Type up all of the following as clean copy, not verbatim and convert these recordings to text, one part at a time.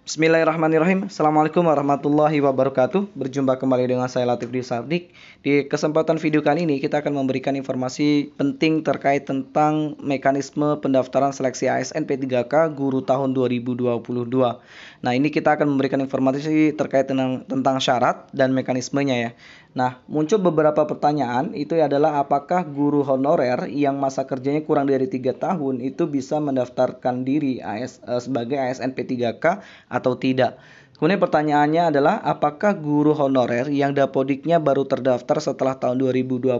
Bismillahirrahmanirrahim. Assalamualaikum warahmatullahi wabarakatuh. Berjumpa kembali dengan saya Latif di Sardik. Di kesempatan video kali ini kita akan memberikan informasi penting terkait tentang mekanisme pendaftaran seleksi ASN P3K Guru tahun 2022. Nah, ini kita akan memberikan informasi terkait tentang syarat dan mekanismenya ya. Nah, muncul beberapa pertanyaan, itu adalah apakah guru honorer yang masa kerjanya kurang dari 3 tahun itu bisa mendaftarkan diri sebagai ASN P3K atau tidak. Kemudian pertanyaannya adalah apakah guru honorer yang dapodiknya baru terdaftar setelah tahun 2020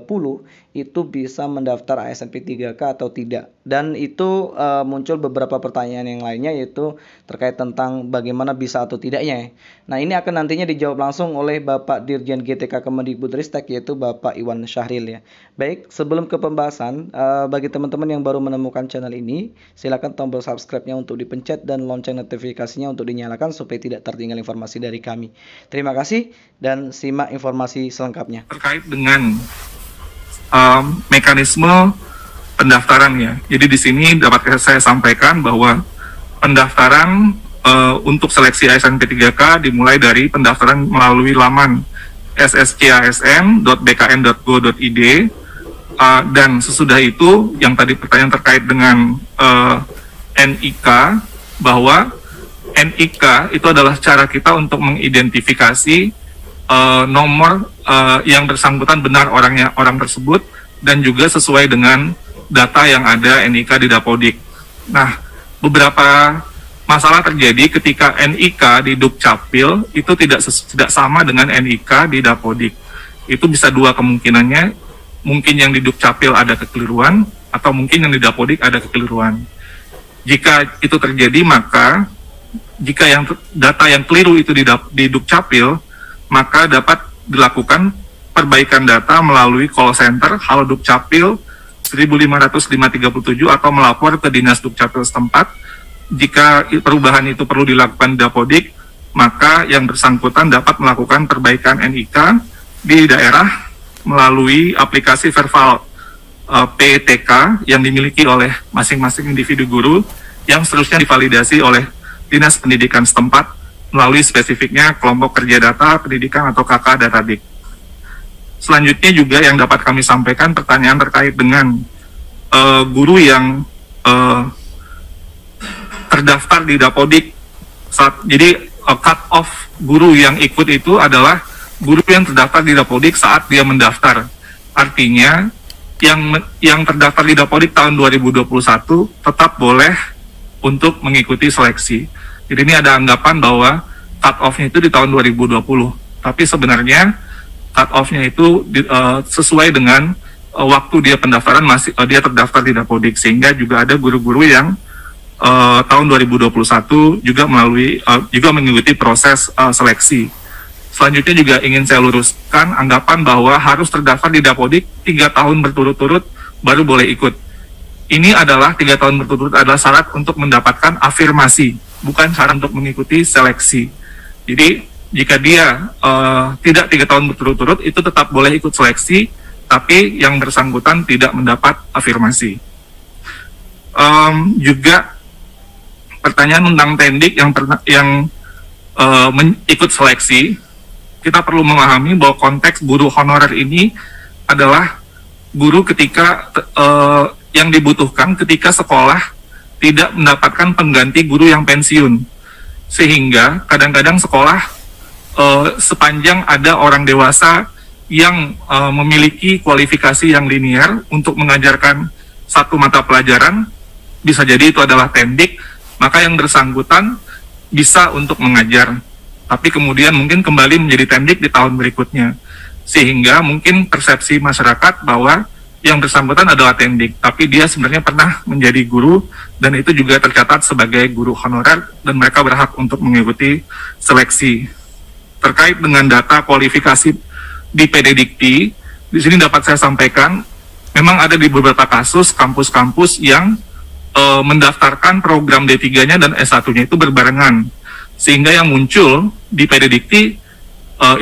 itu bisa mendaftar ASN P3K atau tidak. Dan itu muncul beberapa pertanyaan yang lainnya, yaitu terkait tentang bagaimana bisa atau tidaknya. Nah, ini akan nantinya dijawab langsung oleh Bapak Dirjen GTK Kemendikbudristek, yaitu Bapak Iwan Syahril ya. Baik, sebelum ke pembahasan, bagi teman-teman yang baru menemukan channel ini, silakan tombol subscribe-nya untuk dipencet dan lonceng notifikasinya untuk dinyalakan supaya tidak tertinggal informasi dari kami. Terima kasih dan simak informasi selengkapnya. Terkait dengan mekanisme pendaftarannya. Jadi di sini dapat saya sampaikan bahwa pendaftaran untuk seleksi ASN P3K dimulai dari pendaftaran melalui laman sscasn.bkn.go.id, dan sesudah itu yang tadi pertanyaan terkait dengan NIK, bahwa NIK itu adalah cara kita untuk mengidentifikasi nomor yang bersangkutan benar orang tersebut dan juga sesuai dengan data yang ada NIK di Dapodik. Nah, beberapa masalah terjadi ketika NIK di Dukcapil itu tidak sama dengan NIK di Dapodik. Itu bisa dua kemungkinannya, mungkin yang di Dukcapil ada kekeliruan atau mungkin yang di Dapodik ada kekeliruan. Jika itu terjadi, maka jika data yang keliru itu di Dukcapil, maka dapat dilakukan perbaikan data melalui call center Halo Dukcapil 15537 atau melapor ke Dinas Dukcapil setempat. Jika perubahan itu perlu dilakukan di Dapodik, maka yang bersangkutan dapat melakukan perbaikan NIK di daerah melalui aplikasi Verbal PTK yang dimiliki oleh masing-masing individu guru yang seterusnya divalidasi oleh Dinas Pendidikan setempat melalui spesifiknya kelompok kerja data pendidikan atau KK Datadik. Selanjutnya juga yang dapat kami sampaikan pertanyaan terkait dengan guru yang terdaftar di Dapodik. Jadi cut off guru yang ikut itu adalah guru yang terdaftar di Dapodik saat dia mendaftar. Artinya yang terdaftar di Dapodik tahun 2021 tetap boleh untuk mengikuti seleksi. Jadi ini ada anggapan bahwa cut off-nya itu di tahun 2020. Tapi sebenarnya cut off-nya itu sesuai dengan waktu dia pendaftaran dia terdaftar di Dapodik, sehingga juga ada guru-guru yang tahun 2021 juga juga mengikuti proses seleksi. Selanjutnya juga ingin saya luruskan anggapan bahwa harus terdaftar di Dapodik 3 tahun berturut-turut baru boleh ikut. Ini adalah 3 tahun berturut-turut adalah syarat untuk mendapatkan afirmasi, bukan syarat untuk mengikuti seleksi. Jadi jika dia tidak 3 tahun berturut-turut, itu tetap boleh ikut seleksi, tapi yang bersangkutan tidak mendapat afirmasi. Juga pertanyaan tentang tendik yang ikut seleksi, kita perlu memahami bahwa konteks guru honorer ini adalah guru ketika yang dibutuhkan ketika sekolah tidak mendapatkan pengganti guru yang pensiun, sehingga kadang-kadang sekolah sepanjang ada orang dewasa yang memiliki kualifikasi yang linear untuk mengajarkan satu mata pelajaran, bisa jadi itu adalah tendik, maka yang bersangkutan bisa untuk mengajar, tapi kemudian mungkin kembali menjadi tendik di tahun berikutnya, sehingga mungkin persepsi masyarakat bahwa yang bersangkutan adalah tendik, tapi dia sebenarnya pernah menjadi guru, dan itu juga tercatat sebagai guru honorer, dan mereka berhak untuk mengikuti seleksi. Terkait dengan data kualifikasi di PD Dikti, di sini dapat saya sampaikan, memang ada di beberapa kasus kampus-kampus yang mendaftarkan program D3-nya dan S1-nya itu berbarengan, sehingga yang muncul di PD Dikti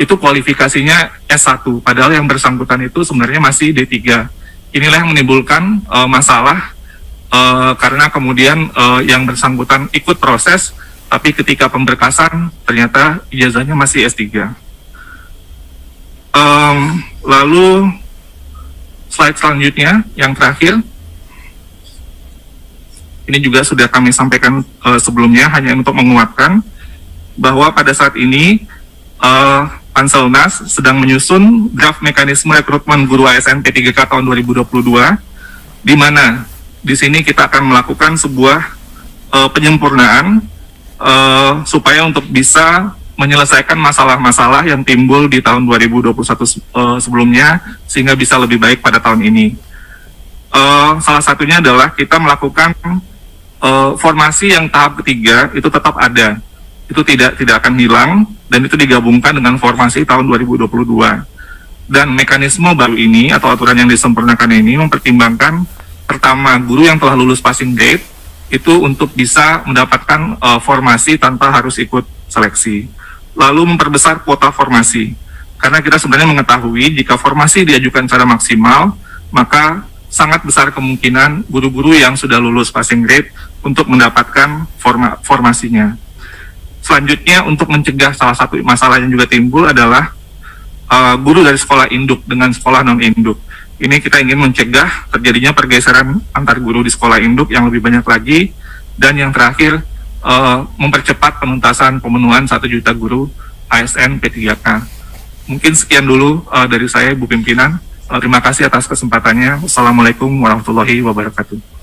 itu kualifikasinya S1, padahal yang bersangkutan itu sebenarnya masih D3. Inilah yang menimbulkan masalah karena kemudian yang bersangkutan ikut proses tapi ketika pemberkasan ternyata ijazahnya masih S3. Lalu slide selanjutnya, yang terakhir, ini juga sudah kami sampaikan sebelumnya, hanya untuk menguatkan bahwa pada saat ini Panselnas sedang menyusun draft mekanisme rekrutmen guru ASN P3K tahun 2022, di mana di sini kita akan melakukan sebuah penyempurnaan supaya untuk bisa menyelesaikan masalah-masalah yang timbul di tahun 2021 sebelumnya, sehingga bisa lebih baik pada tahun ini. Salah satunya adalah kita melakukan formasi yang tahap ketiga itu tetap ada, itu tidak akan hilang, dan itu digabungkan dengan formasi tahun 2022. Dan mekanisme baru ini atau aturan yang disempurnakan ini mempertimbangkan pertama, guru yang telah lulus passing grade itu untuk bisa mendapatkan formasi tanpa harus ikut seleksi. Lalu memperbesar kuota formasi, karena kita sebenarnya mengetahui jika formasi diajukan secara maksimal, maka sangat besar kemungkinan guru-guru yang sudah lulus passing grade untuk mendapatkan formasinya. Selanjutnya, untuk mencegah salah satu masalah yang juga timbul adalah guru dari sekolah induk dengan sekolah non-induk. Ini kita ingin mencegah terjadinya pergeseran antar guru di sekolah induk yang lebih banyak lagi. Dan yang terakhir, mempercepat penuntasan pemenuhan 1 juta guru ASN P3K. Mungkin sekian dulu dari saya, Bu Pimpinan. Terima kasih atas kesempatannya. Wassalamualaikum warahmatullahi wabarakatuh.